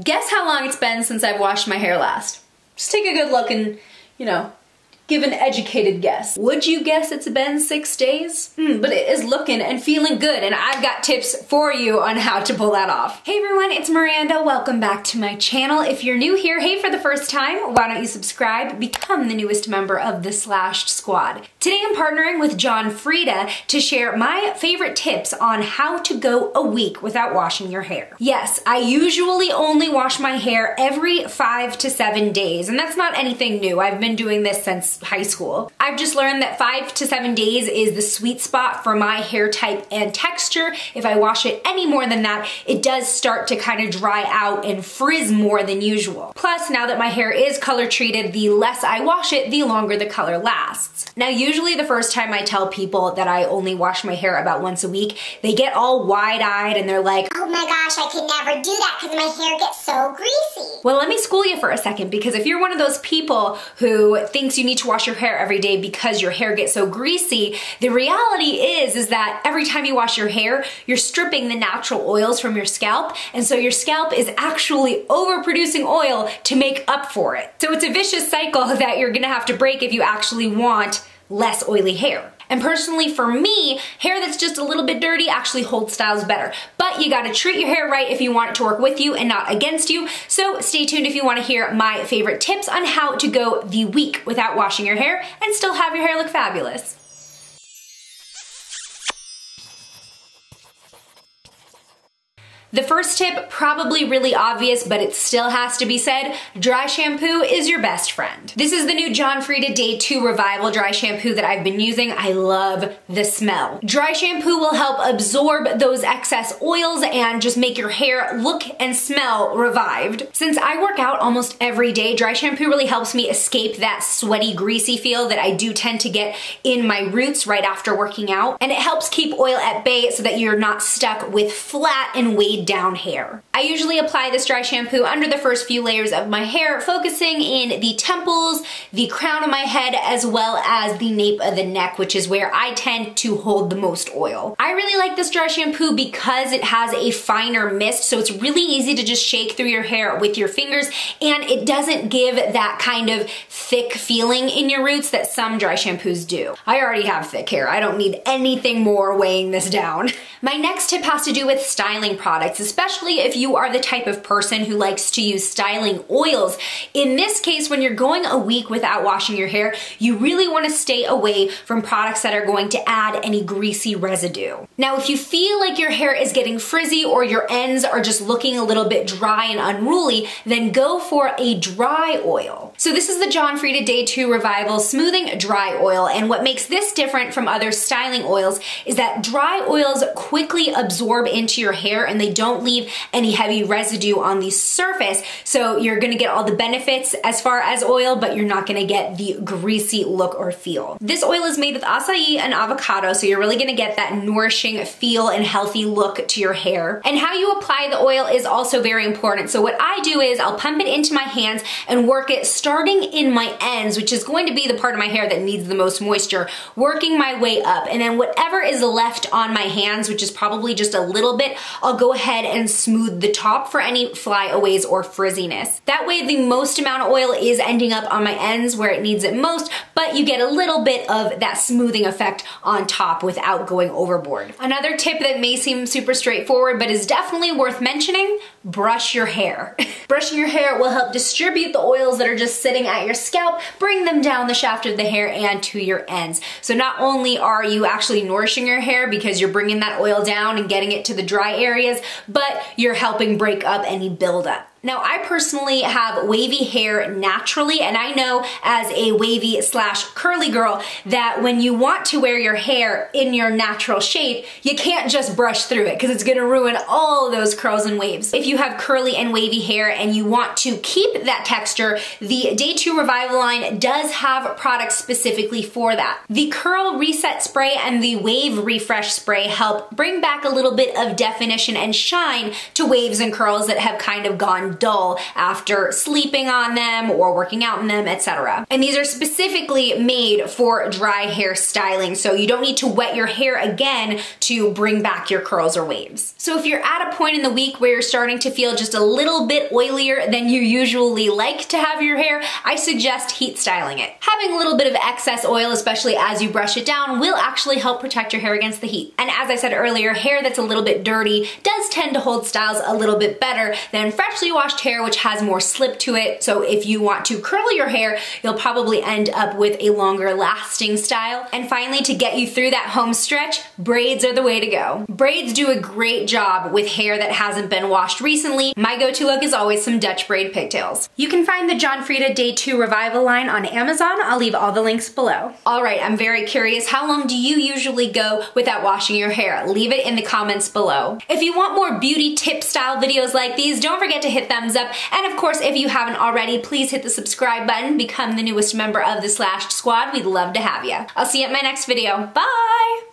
Guess how long it's been since I've washed my hair last? Just take a good look and, give an educated guess. Would you guess it's been 6 days? But it is looking and feeling good, and I've got tips for you on how to pull that off. Hey everyone, it's Miranda. Welcome back to my channel. If you're new here, hey for the first time, why don't you subscribe? Become the newest member of the Slashed Squad. Today I'm partnering with Frieda to share my favorite tips on how to go a week without washing your hair. Yes, I usually only wash my hair every 5 to 7 days, and that's not anything new. I've been doing this since high school. I've just learned that 5 to 7 days is the sweet spot for my hair type and texture. If I wash it any more than that, it does start to kind of dry out and frizz more than usual. Plus, now that my hair is color treated, the less I wash it, the longer the color lasts. Now, usually the first time I tell people that I only wash my hair about once a week, they get all wide-eyed and they're like, oh my gosh, I could never do that because my hair gets so greasy. Well, let me school you for a second, because if you're one of those people who thinks you need to wash your hair every day because your hair gets so greasy, the reality is that every time you wash your hair, you're stripping the natural oils from your scalp, and so your scalp is actually overproducing oil to make up for it. So it's a vicious cycle that you're gonna have to break if you actually want less oily hair. And personally for me, hair that's just a little bit dirty actually holds styles better. But you gotta treat your hair right if you want it to work with you and not against you. So stay tuned if you wanna hear my favorite tips on how to go the week without washing your hair and still have your hair look fabulous. The first tip, probably really obvious, but it still has to be said, dry shampoo is your best friend. This is the new Frieda Day 2 Revival Dry Shampoo that I've been using. I love the smell. Dry shampoo will help absorb those excess oils and just make your hair look and smell revived. Since I work out almost every day, dry shampoo really helps me escape that sweaty, greasy feel that I do tend to get in my roots right after working out. And it helps keep oil at bay so that you're not stuck with flat and weighed down hair. I usually apply this dry shampoo under the first few layers of my hair, focusing in the temples, the crown of my head, as well as the nape of the neck, which is where I tend to hold the most oil. I really like this dry shampoo because it has a finer mist, so it's really easy to just shake through your hair with your fingers, and it doesn't give that kind of thick feeling in your roots that some dry shampoos do. I already have thick hair. I don't need anything more weighing this down. My next tip has to do with styling products, especially if you are the type of person who likes to use styling oils. In this case, when you're going a week without washing your hair, you really want to stay away from products that are going to add any greasy residue. Now, if you feel like your hair is getting frizzy or your ends are just looking a little bit dry and unruly, then go for a dry oil. So this is the Frieda Day 2 Revival Smoothing Dry Oil, and what makes this different from other styling oils is that dry oils quickly absorb into your hair and they don't leave any heavy residue on the surface, so you're gonna get all the benefits as far as oil, but you're not gonna get the greasy look or feel. This oil is made with acai and avocado, so you're really gonna get that nourishing feel and healthy look to your hair. And how you apply the oil is also very important. So what I do is I'll pump it into my hands and work it starting in my ends, which is going to be the part of my hair that needs the most moisture, working my way up. And then whatever is left on my hands, which is probably just a little bit, I'll go ahead and smooth the top for any flyaways or frizziness. That way the most amount of oil is ending up on my ends where it needs it most, but you get a little bit of that smoothing effect on top without going overboard. Another tip that may seem super straightforward but is definitely worth mentioning, brush your hair. Brushing your hair will help distribute the oils that are just sitting at your scalp, bring them down the shaft of the hair and to your ends. So not only are you actually nourishing your hair because you're bringing that oil down and getting it to the dry areas, but you're helping break up any buildup. Now, I personally have wavy hair naturally, and I know as a wavy / curly girl that when you want to wear your hair in your natural shape, you can't just brush through it because it's gonna ruin all of those curls and waves. If you have curly and wavy hair and you want to keep that texture, the Day 2 Revival line does have products specifically for that. The Curl Reset Spray and the Wave Refresh Spray help bring back a little bit of definition and shine to waves and curls that have kind of gone sound dull after sleeping on them or working out in them, etc. And these are specifically made for dry hair styling, so you don't need to wet your hair again to bring back your curls or waves. So if you're at a point in the week where you're starting to feel just a little bit oilier than you usually like to have your hair, I suggest heat styling it. Having a little bit of excess oil, especially as you brush it down, will actually help protect your hair against the heat. And as I said earlier, hair that's a little bit dirty does tend to hold styles a little bit better than freshly washed hair, which has more slip to it. So if you want to curl your hair, you'll probably end up with a longer lasting style. And finally, to get you through that home stretch, braids are the way to go. Braids do a great job with hair that hasn't been washed recently. My go-to look is always some Dutch braid pigtails. You can find the John Frieda Day 2 Revival line on Amazon. I'll leave all the links below. All right, I'm very curious, how long do you usually go without washing your hair? Leave it in the comments below. If you want more beauty tip style videos like these, don't forget to hit thumbs up. And of course, if you haven't already, please hit the subscribe button, become the newest member of the Slashed Squad. We'd love to have you. I'll see you at my next video. Bye!